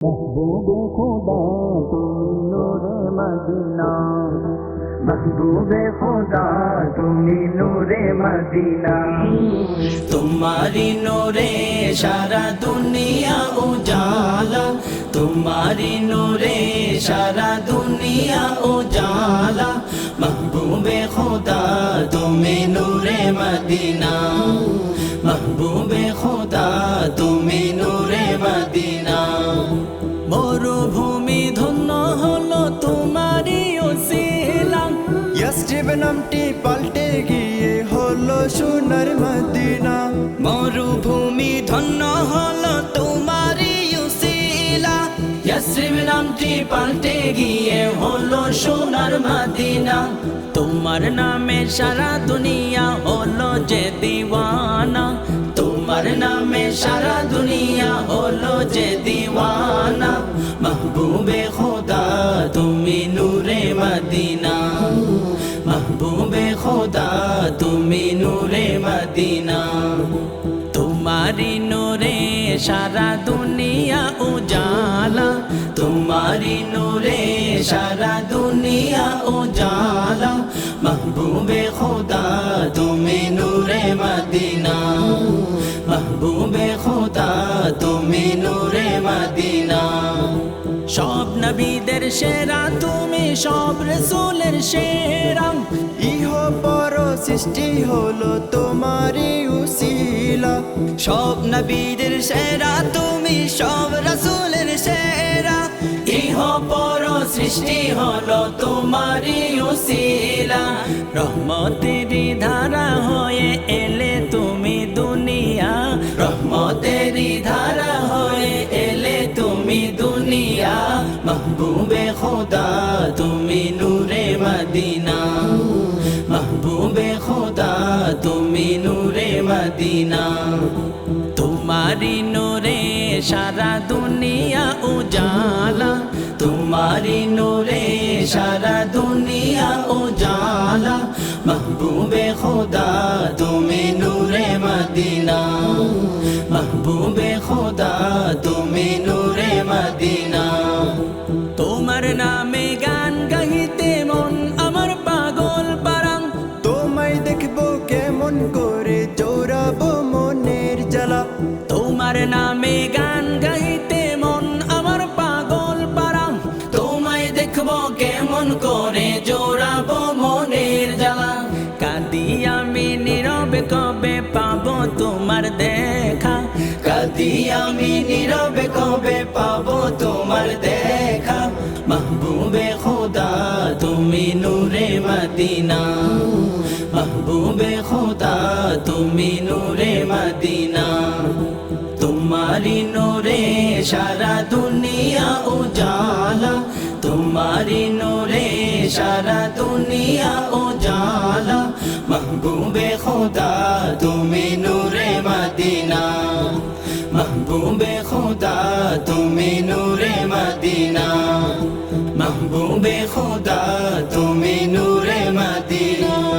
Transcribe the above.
महबूबे खुदा तुम नूरे मदीना, महबूबे खुदा तुम नूरे मदीना। तुम्हारी नूरे सारा दुनिया उजाला, तुम्हारी नूरे सारा दुनिया उजाला। महबूबे खुदा तुम्हें नूरे मदीना, महबूबे खुदा तुम्हें नूरे मदीना। মরুভূমি ধন্য হলো তোমারই ওসিলা, ইয়াসরিব নামটি পাল্টে গিয়ে হলো সোনার মদিনা। মরুভূমি ধন্য হলো তোমারই ওসিলা, ইয়াসরিব নামটি পাল্টে গিয়ে হলো সোনার মদিনা। তোমার নামে সারা দুনিয়া হলো যে দিওয়ানা, তোমার নামে সারা দুনিয়া হলো যে দিওয়ানা। महबूबे खुदा তুমি নূরে মদিনা, महबूबे खुदा তুমি নূরে মদিনা। तुम्हारी नूरे सारा दुनिया उजाला, तुम्हारी नूरे सारा दुनिया उजाला। महबूबे खुदा तुम्हें नूरे मदीना, महबूबे खुदा तुम्हें नूरे मदीना। সব নবীদের সেরা তুমি, সব রাসূলের সেরা। ইহ পর সৃষ্টি হলো তোমারই উসিলা, সব নবীদের সেরা তুমি, সব রাসূলের সেরা। ইহ পর সৃষ্টি হলো তোমারই উসিলা। রহমতেরই ধারা হয়ে এলে তুমি দুনিয়া, রহমতেরই ধারা হয়ে এলে তুমি দুনিয়া। महबूबे खुदा তুমি নূরে মদিনা, महबूबे खुदा তুমি নূরে মদিনা। तुम्हारी नूरे सारा दुनिया उजाला, तुम्हारी नूरे सारा दुनिया उजाला। महबूबे खुदा तुम्हें नूरे मदीना, महबूबे खुदा तुम्हें नूरे मदीना। তোমার নামে গান গাইতে মন আমার পাগল পারাং, তোমায় দেখবো কেমন করে জোরাবো মনের জ্বালা। তোমার নামে গান গাইতে মন আমার পাগল পারাং, তোমায় দেখবো কেমন করে জোড়াবো মনের জ্বালা। কাঁদি আমি নীরবে কবে পাবো তোমার দেখা, কাঁদি আমি নীরবে কবে পাবো তোমার দেখা। महबूबे खुदा তুমি নূরে মদিনা, महबूबे खुदा তুমি নূরে মদিনা। तुम्हारी नूरे सारा दुनिया उजाला, तुम्हारी नूरे सारा दुनिया उजाला। महबूबे खुदा तुम्हें नूरे मदीना, महबूबे खुदा तुम्हें नूरे मदीना, महबूबे खुदा तुम्हें नूरे मदीना।